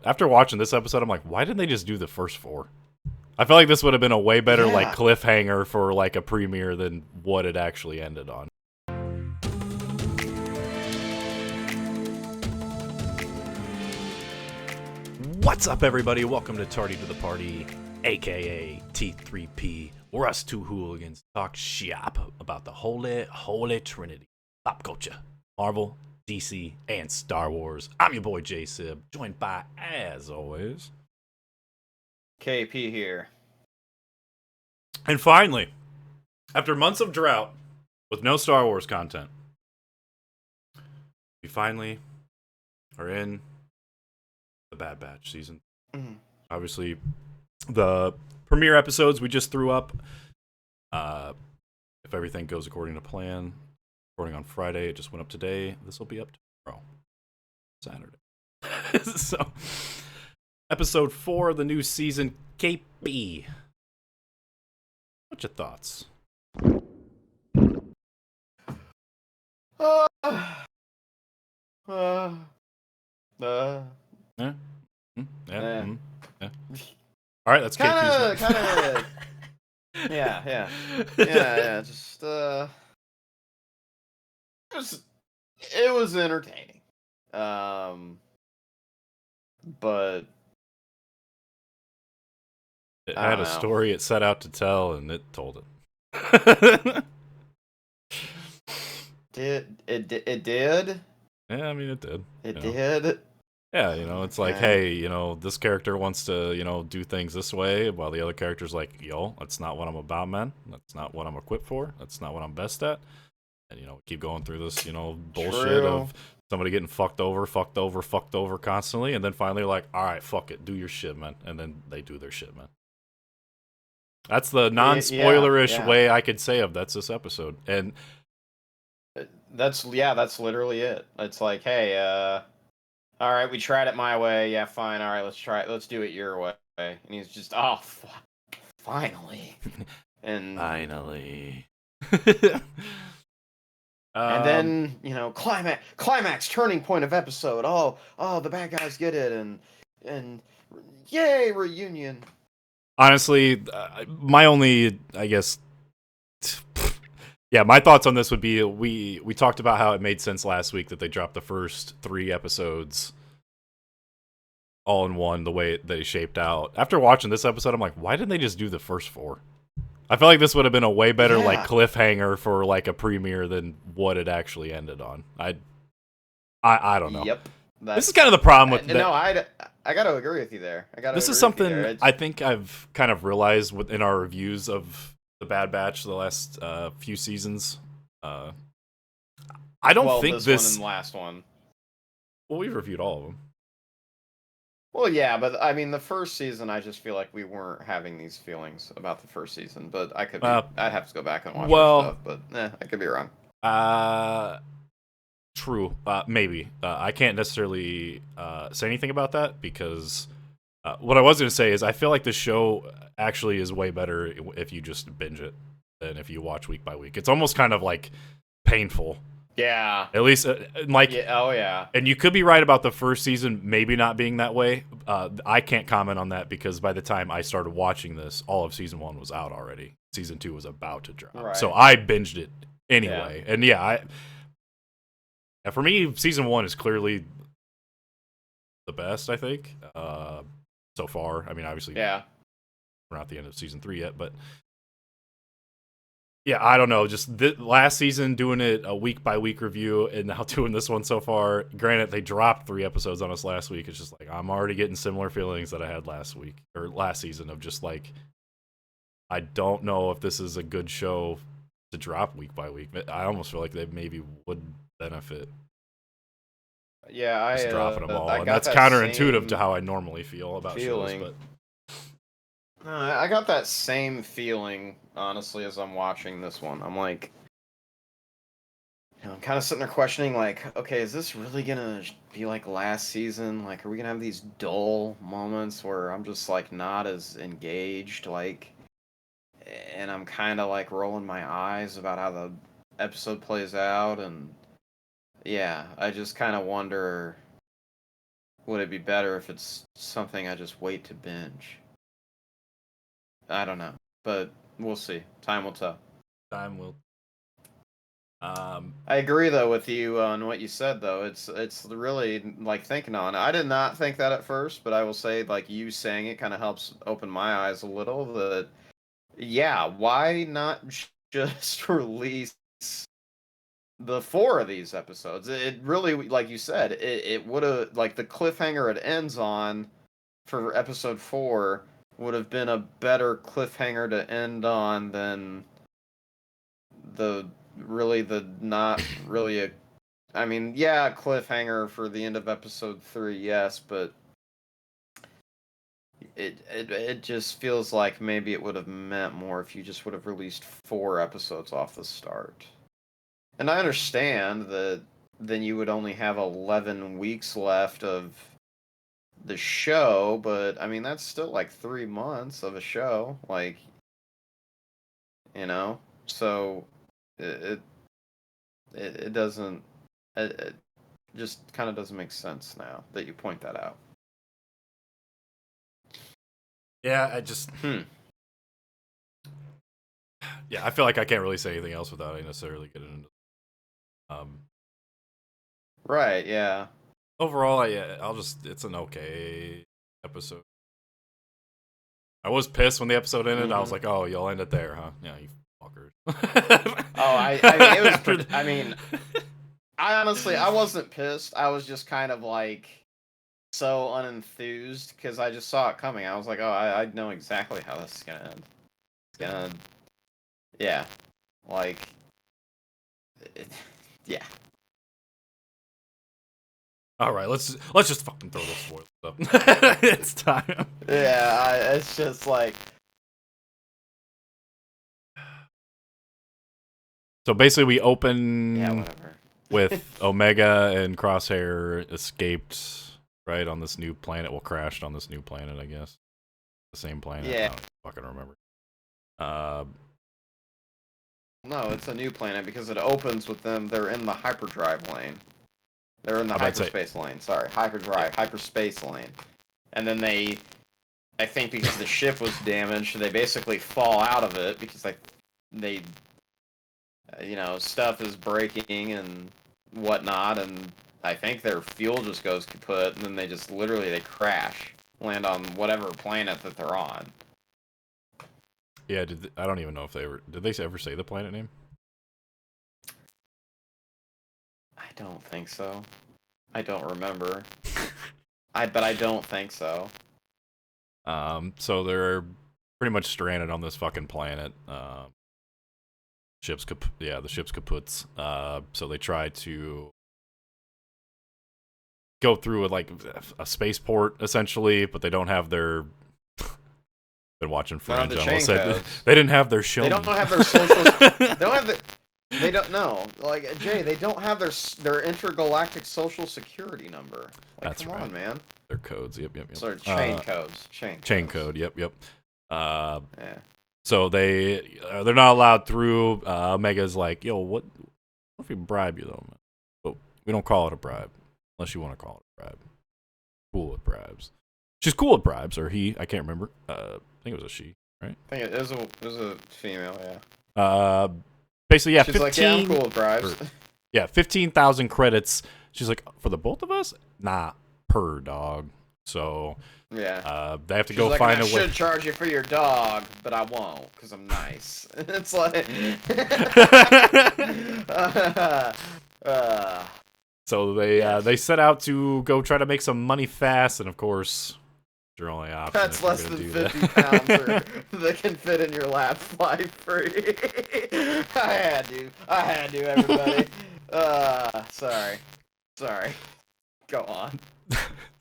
After watching this episode, I'm like, why didn't they just do the first four? I feel like this would have been a way better like Yeah. cliffhanger for like a premiere than what it actually ended on. What's up, everybody? Welcome to Tardy to the Party, aka T3P, where us two hooligans talk shop about the holy trinity, pop culture, Marvel, DC, and Star Wars. I'm your boy Jsib, joined by, as always, KP here. and finally, after months of drought with no Star Wars content, we finally are in the Bad Batch season. Obviously, the premiere episodes we just threw up. If everything goes according to plan, recording on Friday, it just went up today. This will be up tomorrow, Saturday. So, episode 4 of the new season, KP. What's your thoughts? Yeah. Yeah. Yeah. All right, that's KP's. Kind of. Yeah. Just it was entertaining. But It I had don't a know. story it set out to tell, and it told it. It did? Yeah, I mean, it did. It you know. did? Yeah, it's like, Okay. hey, this character wants to, do things this way, while the other character's like, yo, that's not what I'm about, man. That's not what I'm equipped for. That's not what I'm best at. And, keep going through this, bullshit True. of somebody getting fucked over constantly, and then finally like, all right, fuck it, do your shit, man. And then they do their shit, man. That's the non-spoilerish Yeah. way I could say of that's this episode. And That's literally it. It's like, hey, all right, we tried it my way. Yeah, fine. All right, let's do it your way. And he's just, finally. And finally. and then, climax turning point of episode. Oh, the bad guys get it, and yay, reunion. Honestly, my only, I guess, yeah, my thoughts on this would be we talked about how it made sense last week that they dropped the first 3 episodes all in one, the way they shaped out. After watching this episode, I'm like, why didn't they just do the first 4? I feel like this would have been a way better like cliffhanger for like a premiere than what it actually ended on. I don't know. Yep. This is kind of the problem with that. No, I got to agree with you there. This is something I think I've kind of realized in our reviews of the Bad Batch the last few seasons. I don't think this one and the last one. Well, we've reviewed all of them. Well, yeah, but I mean, the first season, I just feel like we weren't having these feelings about the first season. But I could be, I'd have to go back and watch stuff. But I could be wrong. True. Maybe. I can't necessarily say anything about that because what I was going to say is I feel like the show actually is way better if you just binge it than if you watch week by week. It's almost kind of like painful. Yeah. At least, like... Yeah, oh, yeah. And you could be right about the first season maybe not being that way. I can't comment on that because by the time I started watching this, all of Season 1 was out already. Season 2 was about to drop. Right. So I binged it anyway. Yeah. And yeah, for me, Season 1 is clearly the best, I think, so far. I mean, obviously, yeah, we're not at the end of Season 3 yet, but... Yeah, I don't know. Just last season, doing it a week-by-week review, and now doing this one so far. Granted, they dropped 3 episodes on us last week. It's just like, I'm already getting similar feelings that I had last week, or last season, of just like, I don't know if this is a good show to drop week by week. I almost feel like they maybe would benefit. Yeah, just dropping them all. And that's counterintuitive to how I normally feel about shows, but... I got that same feeling, honestly, as I'm watching this one. I'm like, I'm kind of sitting there questioning, like, okay, is this really gonna be like last season? Like, are we gonna have these dull moments where I'm just, like, not as engaged, like, and I'm kind of, like, rolling my eyes about how the episode plays out, and, yeah, I just kind of wonder would it be better if it's something I just wait to binge? I don't know, but we'll see. Time will tell. Time will. I agree though with you on what you said though. It's really like thinking on it. I did not think that at first, but I will say like you saying it kind of helps open my eyes a little. That yeah, why not just release the 4 of these episodes? It really, like you said, it would have like the cliffhanger it ends on for episode 4 would have been a better cliffhanger to end on than the not really a. I mean, yeah, cliffhanger for the end of episode 3, yes, but it just feels like maybe it would have meant more if you just would have released 4 episodes off the start. And I understand that then you would only have 11 weeks left of the show, but I mean that's still like 3 months of a show, like, you know. So it it doesn't it just kind of doesn't make sense now that you point that out. Yeah, I just. Yeah, I feel like I can't really say anything else without necessarily getting into. Right. Yeah. Overall, I'll just. It's an okay episode. I was pissed when the episode ended. Mm-hmm. I was like, "Oh, you'll end it there, huh? Yeah, you fuckers." I mean, it was. I mean, I honestly, I wasn't pissed. I was just kind of like so unenthused because I just saw it coming. I was like, oh, I know exactly how this is gonna end. It's gonna, yeah, like, yeah. All right, let's just fucking throw those spoilers up. It's time. Yeah, it's just like. So basically, we open whatever. with Omega and Crosshair escaped right on this new planet. Well, crashed on this new planet, I guess. The same planet. Yeah. I don't fucking remember. No, it's a new planet because it opens with them. They're in the hyperdrive lane. They're in the hyperspace lane. Sorry, hyperdrive, hyperspace lane. And then I think because the ship was damaged, they basically fall out of it because they stuff is breaking and whatnot, and I think their fuel just goes kaput, and then they just literally they crash, land on whatever planet that they're on. Yeah, I don't even know if did they ever say the planet name? I don't think so. I don't remember. But I don't think so. So they're pretty much stranded on this fucking planet. The ship's kaputs. So they try to go through with like a spaceport essentially, but they don't have their. Been watching Fringe. I almost said they didn't have their show. They don't have their social. They don't have the. They don't know. Like Jay, they don't have their intergalactic social security number. Like, that's come right. on, man. Their codes. Yep. Sorry, chain codes. Chain code. Yep. Yeah. So they're not allowed through. Omega's like, yo, what if we bribe you though? Man? But we don't call it a bribe unless you want to call it a bribe. Cool with bribes. She's cool with bribes, or he. I can't remember. I think it was a she, right? I think it was a female. Yeah. Basically, yeah. She's 15, like, yeah, I'm cool with bribes. Yeah, 15,000 credits. She's like, for the both of us? Nah, per dog. So yeah, they have to She's go like, find a I way. should charge you for your dog, but I won't because I'm nice. It's like. So they set out to go try to make some money fast, and of course, your only option. That's less than 50 pounds that can fit in your lap, fly free. I had to, everybody. Sorry. Go on.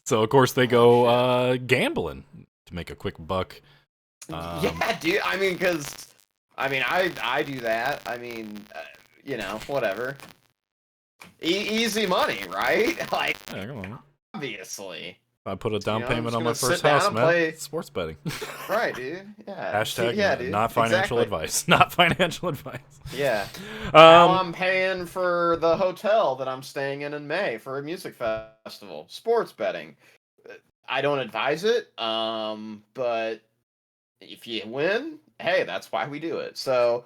So of course they go gambling to make a quick buck. Yeah, dude. I mean, I do that. I mean, whatever. Easy money, right? Like, yeah, come on. Obviously. I put a down payment on my sit first down house, and man. play- Sports betting. Right, dude. Yeah. Hashtag yeah, dude. not financial Exactly. advice. Not financial advice. Yeah. Now I'm paying for the hotel that I'm staying in May for a music festival. Sports betting. I don't advise it. But if you win, hey, that's why we do it. So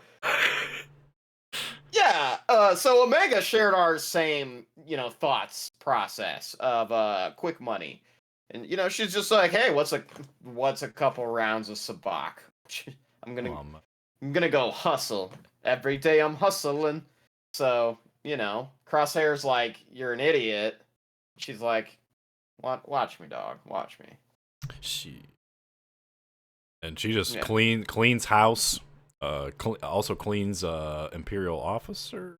yeah. So Omega shared our same, thoughts process of quick money, and she's just like, hey, what's a couple rounds of sabak? I'm gonna Um, I'm gonna go hustle every day. I'm hustling. So Crosshair's like, you're an idiot. She's like, watch me, dog. Watch me. she just Yeah. cleans house. Also cleans Imperial officer.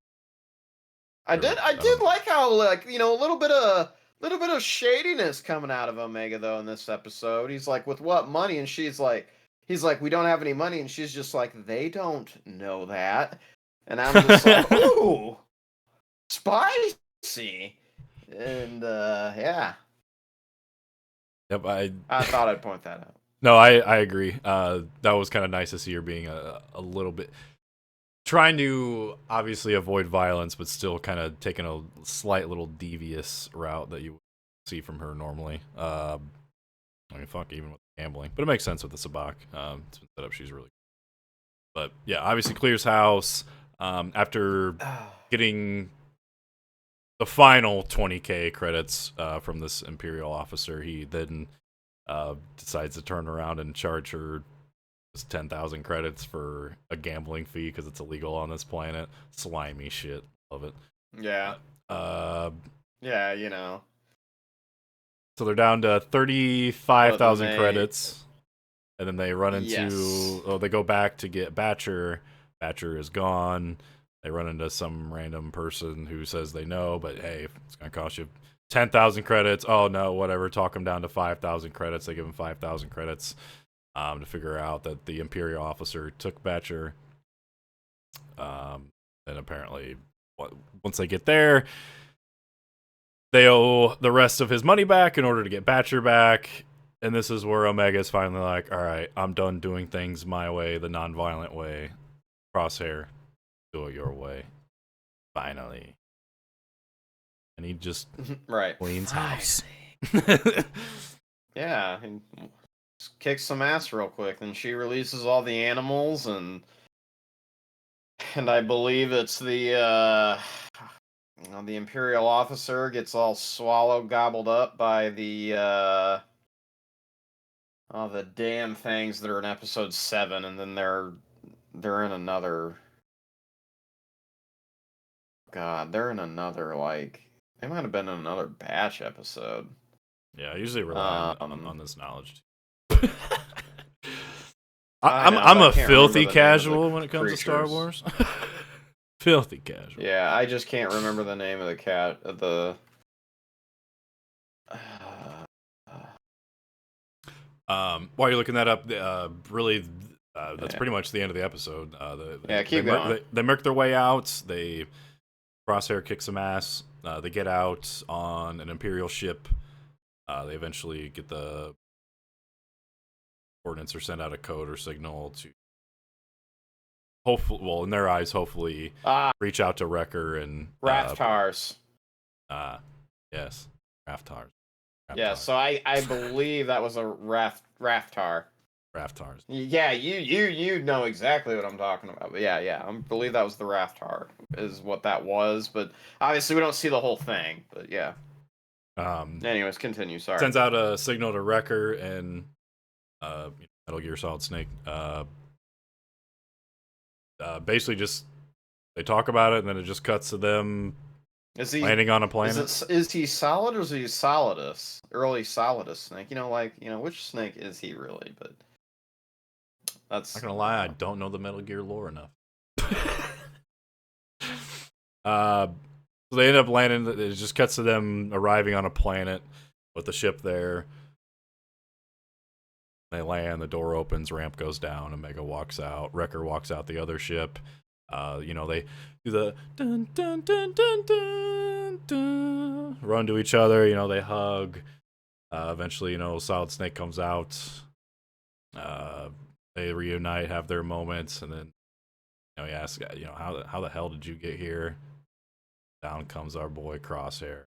I did like how, like, a little bit of shadiness coming out of Omega though in this episode. He's like, with what money? And he's like, we don't have any money, and she's just like, they don't know that. And I'm just like, ooh, spicy. And yeah, Yep, I thought I'd point that out. no, I agree. That was kind of nice to see her being a little bit trying to obviously avoid violence, but still kind of taking a slight little devious route that you see from her normally. I mean, fuck, even with gambling, but it makes sense with the sabak. It's been set up; she's really. But yeah, obviously clears house after getting the final 20k credits from this Imperial officer. He then decides to turn around and charge her 10,000 credits for a gambling fee because it's illegal on this planet. Slimy shit. Love it. Yeah. Yeah. So they're down to 35,000 credits. And then they run into. Yes. Oh, they go back to get Batcher. Batcher is gone. They run into some random person who says they know, but hey, it's going to cost you 10,000 credits. Oh, no, whatever. Talk them down to 5,000 credits. They give them 5,000 credits to figure out that the Imperial officer took Batcher. And apparently, once they get there, they owe the rest of his money back in order to get Batcher back. And this is where Omega is finally like, all right, I'm done doing things my way, the non-violent way. Crosshair, do it your way. Finally. And he just right. cleans house. Yeah, he kicks some ass real quick. Then she releases all the animals, and I believe it's the Imperial officer gets all swallowed, gobbled up by the damn things that are in episode 7, and then they're in another. God, they're in another, like, they might have been in another batch episode. Yeah, I usually rely on this knowledge. I'm a filthy casual when it comes to Star Wars. Filthy casual. Yeah, I just can't remember the name of the cat. While you're looking that up, really, that's pretty much the end of the episode. Keep going. They murk their way out. Crosshair kicks some ass. They get out on an Imperial ship. They eventually get the coordinates or send out a code or signal to hopefully, well, in their eyes, hopefully reach out to Wrecker and Raftars. Yes, Raftars. Yeah, so I believe that was a Raftar. Raftars. Yeah, you know exactly what I'm talking about. But yeah, I believe that was the Raftar is what that was. But obviously we don't see the whole thing. But yeah. Anyways, continue. Sorry. Sends out a signal to Wrecker and Metal Gear Solid Snake. Basically, just they talk about it, and then it just cuts to them landing on a planet. Is he Solid or is he Solidus? Early Solidus Snake. Which Snake is he really? But that's not gonna lie, I don't know the Metal Gear lore enough. So they end up landing. It just cuts to them arriving on a planet with the ship there. They land, the door opens, ramp goes down, Omega walks out, Wrecker walks out the other ship. They do the dun dun dun dun dun dun, run to each other, they hug. Eventually, Solid Snake comes out. They reunite, have their moments, and then he asks, how the hell did you get here? Down comes our boy Crosshair.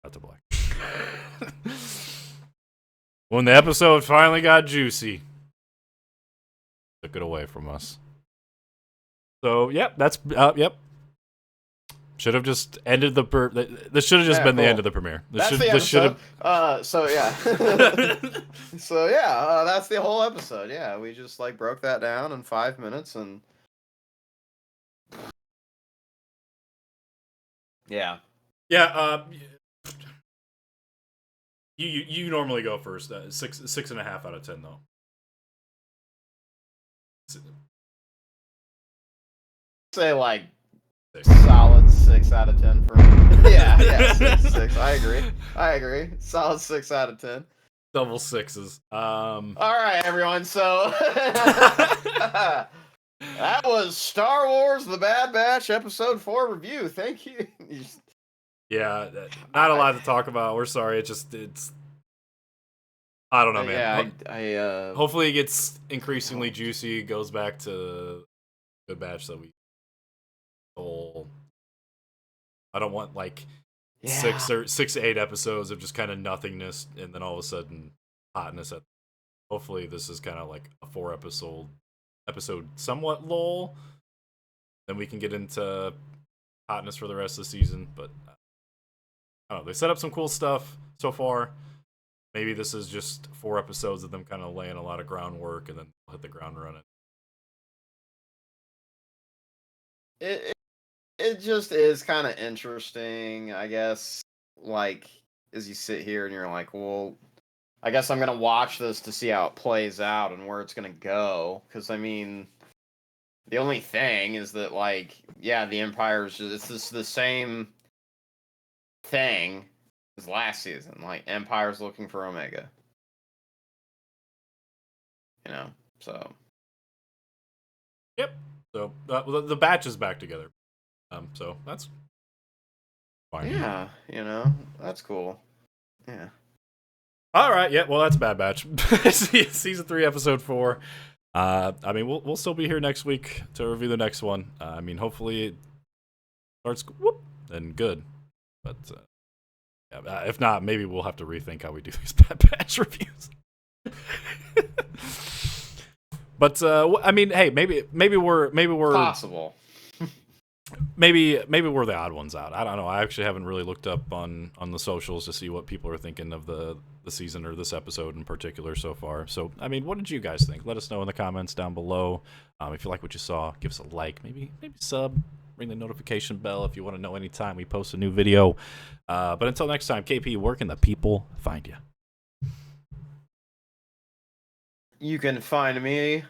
That's a black. When the episode finally got juicy, took it away from us. So, yep, that's yep. Should have just ended the this should have just been the end of the premiere. That's the episode. So yeah. So yeah, that's the whole episode. Yeah, we just like broke that down in 5 minutes and yeah. Yeah, you normally go first. 6.5 out of 10 though. Say like 6. Solid 6 out of 10 for me. Yeah, 6. I agree. Solid 6 out of 10. Double sixes. All right, everyone. So that was Star Wars: The Bad Batch Episode 4 review. Thank you. Yeah, not a lot to talk about. We're sorry. It's. I don't know, man. Yeah, hopefully it gets increasingly juicy. Goes back to Good Batch that we. I don't want like 6 to 8 episodes of just kind of nothingness, and then all of a sudden hotness. Hopefully this is kind of like a 4 episode somewhat lull. Then we can get into hotness for the rest of the season. But I don't know. They set up some cool stuff so far. Maybe this is just 4 episodes of them kind of laying a lot of groundwork, and then hit the ground running. It just is kind of interesting, I guess. Like, as you sit here and you're like, well, I guess I'm gonna watch this to see how it plays out and where it's gonna go. Because I mean, the only thing is that, like, yeah, the Empire's it's just the same thing as last season. Like, Empire's looking for Omega. So. Yep. So the batch is back together. So that's fine. Yeah, that's cool. Yeah. All right. Yeah. Well, that's Bad Batch. Season 3, episode 4. I mean, we'll still be here next week to review the next one. I mean, hopefully it starts and good. But yeah, if not, maybe we'll have to rethink how we do these Bad Batch reviews. But I mean, hey, maybe we're possible. Maybe we're the odd ones out. I don't know. I actually haven't really looked up on the socials to see what people are thinking of the season or this episode in particular so far. So, I mean, what did you guys think? Let us know in the comments down below. If you like what you saw, give us a like, maybe sub, ring the notification bell if you want to know anytime we post a new video. But until next time, KP, where can the people find you? You can find me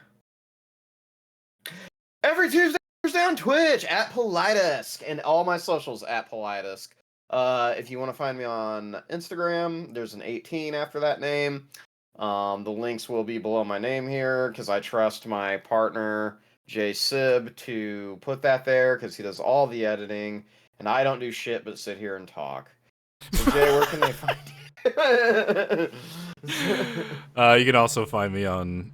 every Tuesday on Twitch at Politusk and all my socials at Politusk. If you want to find me on Instagram, there's an 18 after that name. The links will be below my name here because I trust my partner Jsib to put that there because he does all the editing and I don't do shit but sit here and talk. So Jay, where can they find you? You can also find me on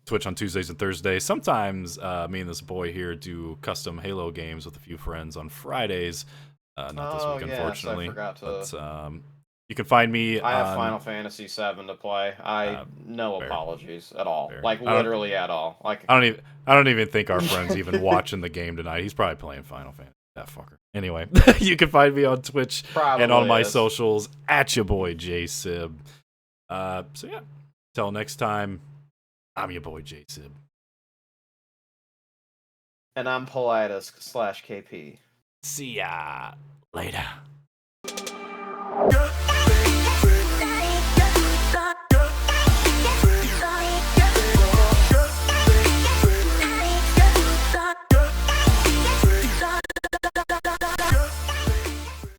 Twitch on Tuesdays and Thursdays. Sometimes me and this boy here do custom Halo games with a few friends on Fridays. Not this week, unfortunately. I forgot to... But you can find me. I have Final Fantasy VII to play. No fair. Apologies at all. Fair. Like literally at all. Like I don't even think our friend's even watching the game tonight. He's probably playing Final Fantasy. That fucker. Anyway, you can find me on Twitch and on my socials at your boy Jsib. So yeah, till next time, I'm your boy Jsib. And I'm Politusk /KP. See ya later.